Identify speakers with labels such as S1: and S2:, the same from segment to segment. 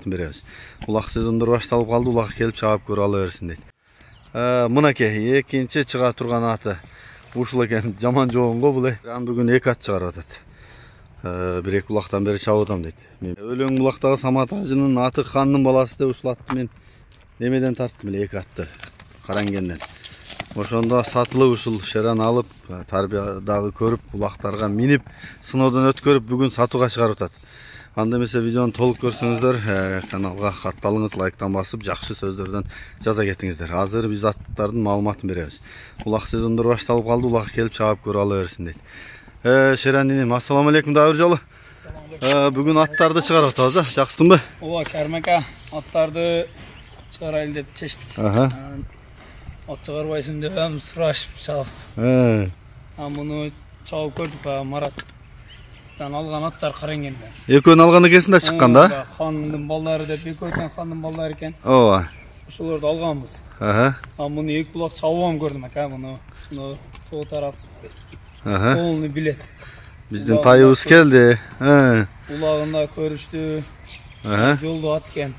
S1: маалыматын беребиз. Улак сезондор башталып калды, улак келип чабып көрүп ала берсин дейт. Мынакей экинчи чыга турган аты ушул экен. Жаман жоонго бул. Бүгүн 2 ат чыгарып атат. 1-2 улактан бери чабып атам дейт. Өлөң булактагы Самат ажынын аты Хандын баласы деп ушул атты мен немеден тарттым эле 2 атты. Карангенден. Ошондо сатылып ушул шеран алып, тарбиядагы көрүп, улактарга минип, сыноодон өткөрүп бүгүн сатууга чыгарып атат. Анда эмесе видеону толук көрсөңүздөр, каналга катталыңыз, лайктан басып, жакшы сөздөрдөн жаза кетиңиздер. Азыр биз аттардын маалыматын беребиз. Улак сезондор башталып калды, улак келип чабып көрүп ала берсин дейт. Шеран инем, ассаламу алейкум дагы бир жолу. Бүгүн аттарды чыгарып атабыз, жакшысыңбы?
S2: Ооба, Кармака, аттарды чыгарайлы деп чечтик. Ат чыгарбайсың деп сурашып чалып. Муну чабып көрдүк, Мараттан алган аттар Карангенден.
S1: Экөөнү алган экенсиң да чыккан да?
S2: Хандын балдары деп экөө хандын балдары экен.
S1: Ооба.
S2: Ошолорду алганбыз. Муну 2 булак чабып көрдүм ака, муну сол тарап. Колуну билет.
S1: Биздин тайыбыз келди.
S2: Улагында көрүштү. Жолду ат экен.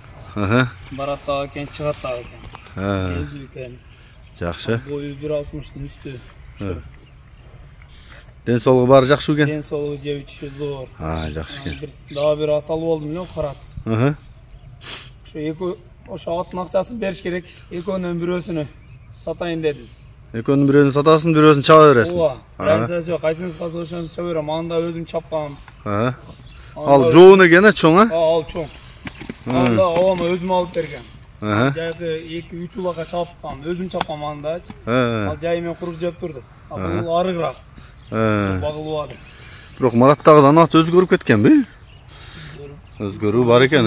S2: Барат дагы экен, чыгат дагы экен. Элдүү экен.
S1: Жакшы.
S2: Бою 1.60-тын үстү.
S1: Ден соолугу баары жакшы экен?
S2: Ден соолугу жеп ичиши зор.
S1: Жакшы экен.
S2: Дагы бир ат алып алдым эле карат. Ошо аттын акчасын бериш керек. Экөөнүн бирөөсүнү сатайын дедим.
S1: Экөөнүн бирөөнү сатасың, бирөөсүн чаба бересиң.
S2: Ооба. Разницасы жок. Кайсыңыз калса ошону чаба берем. Анда өзүм чапкам.
S1: Ал жоон экен, чоң,
S2: Ал чоң. Анда авама өзүм алып бергем. Жайкы 2-3 улакка чапкам, өзүм чапкам андачы. Ал жайы мен курук жеп турду. Бул арыгыраак. Багылбады.
S1: Бирок Мараттагыдан ат өзгөрүп кеткенби? Өзгөрүү бар экен,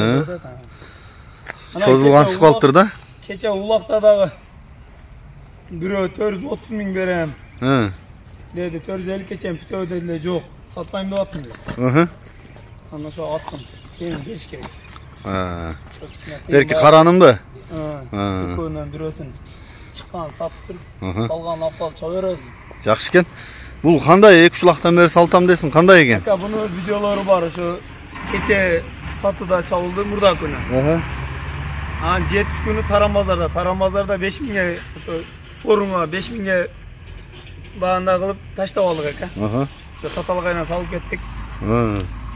S1: Созулган калыптыр да?
S2: Кече улакта дагы бирөө 430 миң берем. Деди 450 кечен бүтөө дедиле, жок. Сатпайм деп аттым. Анда ошо аттым. Кийин бериш керек.
S1: Берки каранымбы?
S2: Экөөнүн бирөөсүн чыккан сатып туруп, калганын алып калып чаба бересиз.
S1: Жакшы экен. Бул кандай 2 улактан бери салтам десин, кандай экен?
S2: Буну видеолору бар, ошо кече сатыда чабылды мурда күнү. 7 күнү Таран базарда 5 миңге ошо сорунга 5 миңге баанда кылып таштап алдык экен. Ошо таталгайдан салып кеттик.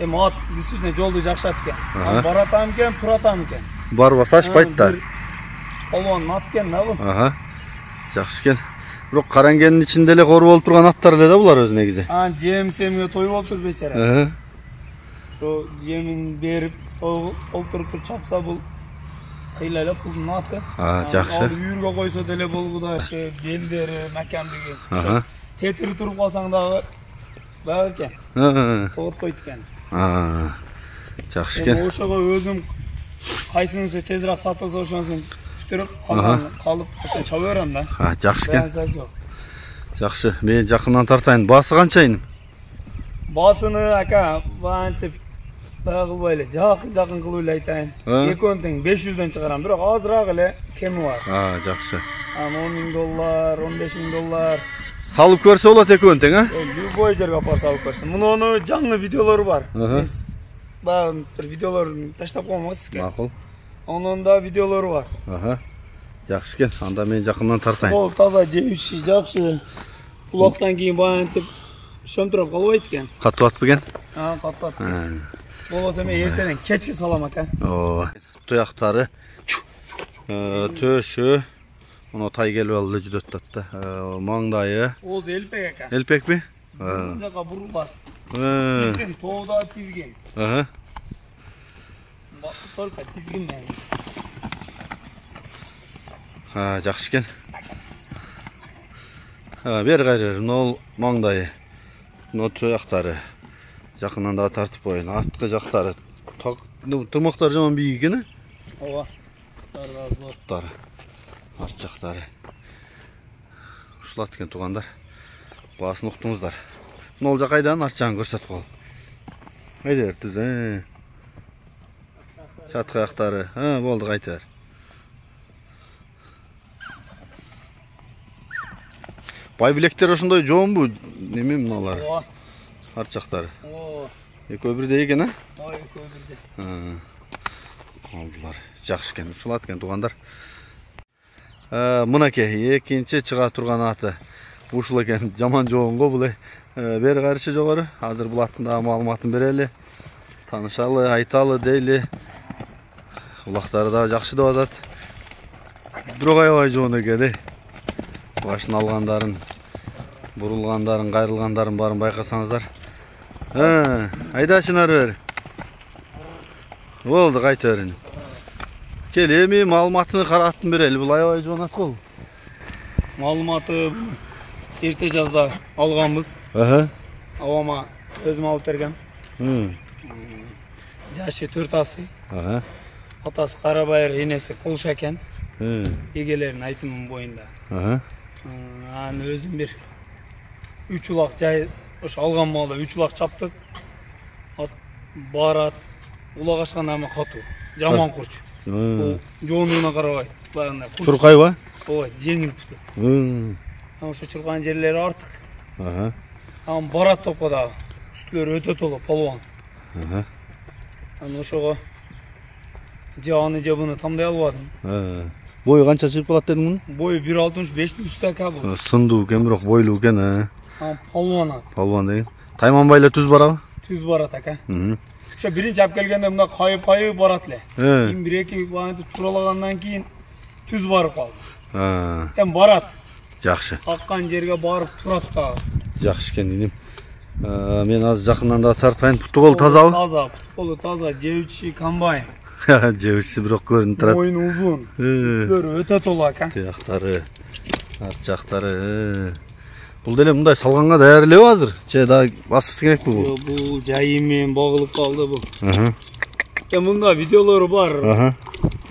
S2: Эми ат действительно жолду жакшат экен. Баратам экен, туратам экен.
S1: Барбаса ашпайт да.
S2: Полон ат экен да бул.
S1: Жакшы экен. Бирок Карангендин ичинде эле кору болуп турган аттар эле да булар өзү негизи.
S2: Жем-семге той болуп тур бечара. Ошо жемин берип, толтуруп чапса бул кыйла эле пулдун аты.
S1: Жакшы.
S2: Ал үйүргө койсо деле болгуда белдери, макандыгы. Ошо тетирип туруп калсаң дагы экен. Тоотпойт экен.
S1: Жакшы экен.
S2: Ошого өзүм кайсыңысы тезирээк сатылса ошонусун бүтүрүп калып ошо чаба берем да.
S1: Жакшы экен. Жакшы. Мен жакындан тартайын. Баасы канча иним?
S2: Баасыны ака бантип кылбай эле жакын кылып эле айтайын. Экөөнү тең 500дөн чыгарам, бирок азыраак эле кеми бар.
S1: Жакшы.
S2: $10,000, $15,000.
S1: Салып көрсө болот экөөнү тең,
S2: Любой жерге апарып салып көрсөм. Мунун жаңы видеолору бар. Биз баягы бир видеолорун таштап коймок сизге.
S1: Макул.
S2: Онун да видеолору бар.
S1: Жакшы экен. Анда мен жакындан тартайын.
S2: Кол таза жебиши жакшы. Улактан кийин баянтип шөмтүрөп калбайт экен.
S1: Катып атпы экен?
S2: Катып. Болбосо мен эртеден кечке салам ака.
S1: Туяктары, төшү, мына тай келип алып эле жүдөт да. Маңдайы.
S2: Ооз элпек ака.
S1: Элпекпи?
S2: Бул жака бурулат. Тизгин, тоодо тизгин. Только тизгин менен.
S1: Жакшы экен. Бери кайры, мына маңдайы. Мына туяктары. Жакындан да тартып коеюн. Арткы жактары. Тырмактар жаман бийик экен,
S2: Ооба.
S1: Буттары. Арт жактары. Ушулат экен туугандар. Баасын уктуңуздар. Мына жак кайдан арт жагын көрсөтүп кол. Кайда эртиз, Чаткы аяктары. Болду, кайта бер. Бай билектер ошондой жоонбу? Неме мыналар?
S2: Ооба.
S1: Арт жактары. Экөө бирдей экен,
S2: Экөө бирдей.
S1: Aldılar. Жақсы екен, ұсылат екен туғандар. Мынакей, екінші чыға тұрған аты. Ушыл екен, жаман жоғын ғой бұлай. Бері қарышы жоғары. Азыр бұл аттында малыматын берелі. Танышалы, айталы, дейлі. Улақтары да жақшы да адат. Дұрғай жоғын екен. Башын алғандарын, бұрылғандарын, қайрылғандарын барын байқасаңыздар. Айда шынар бер. Болды, қайты өрін. Келеме малыматыны қараттын берелі. Бұл ай жоғын ат қол.
S2: Малыматы ерте жазда алғанбыз. Ауама өзім алып берген. Жашы 4 асы. Атасы Қарабайыр, енесі Құлшакен. Егелерін айтымын бойында. Өзім бір 3 улақ жай алған малда 3 улақ чаптық. Барат, улақ ашқан ама қату. Жаман құрч. Жоғынуына қарабай.
S1: Шұрқай ба?
S2: Ой, жеңіл бұты. Шу чұрған жерлері артық. Барат топқада үстілері өте толы, полуан. Ошоға жаны жабыны тамдай албадым.
S1: Бойы қанша шығып қалады дедің мұны?
S2: Бойы 1.65 үсті әка бұл.
S1: Сынду кен, бірақ бойлы кен.
S2: Полуан ат.
S1: Полуан деген. Тайман байлы түз бара?
S2: Түз барат әка. Ошо бірінші ап келгенде мұнда қайып барат ле. Кейін бір-екі туралағаннан кейін түз барып қалды. Ем барат.
S1: Жақшы.
S2: Аққан жерге барып тұрат та.
S1: Жақшы кен деймін. Мен аз жақыннан да тартайын. Пұттықол таза ау?
S2: Таза, пұттықолы таза. Жеучі комбайн.
S1: Жеучі бірақ көрін тұрат.
S2: Мойын ұзын. Үстілері өте толы әка.
S1: Тияқтары, арт жақтары. Бұл деле мұндай салғанға дәрілеу азыр. Че да басысы керек бұл?
S2: Бұл жайымен бағылып қалды бұл. Мұнда видеолары бар.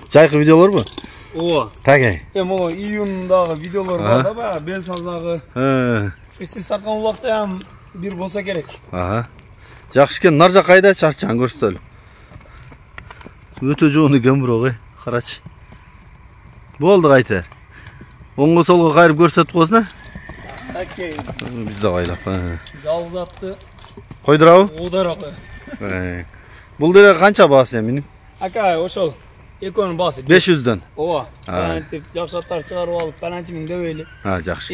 S1: Жайқы видеолар бұл?
S2: Оға.
S1: Тәгей?
S2: Ол июндағы видеолар бар да ба, Белсаздағы. Сіз тартқан ұлақта бір болса керек.
S1: Жақшы кен, нар жақ қайда шарчан көрсетелі. Өте жоғын екен бір оғай, қарач. Болды қайты. Оңғы солға қайырып көрсетіп қосына?
S2: Әкей.
S1: Бізді қайлап.
S2: Жалғыз атты.
S1: Қойдырау?
S2: Қойдырау.
S1: Бұл деле қанша басы емінім?
S2: Әкай, ошол. Екөнің басы.
S1: 500-ден?
S2: Оға. Пәрәнтіп, жақшаттар шығарып алып, пәрәнтімін дөбейлі.
S1: Жақшы.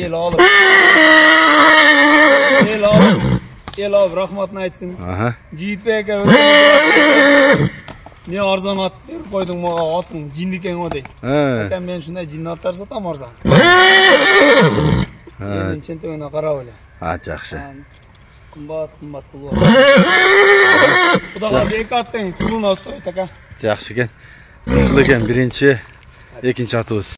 S2: Ел алып, рахматын айтсын. Жиітпе әке не арзан ат беріп қойдың маға атын жиндікен өдей. Әкем мен шындай жинді аттар сатам арзан. Елін чентігіне қарау өлі.
S1: Жақшы.
S2: Қымбат құлуа. Құдаға екі аттың құлуына ұстайды әке.
S1: Жақшы кен. Құшыл екен бірінші, екінші атуыз.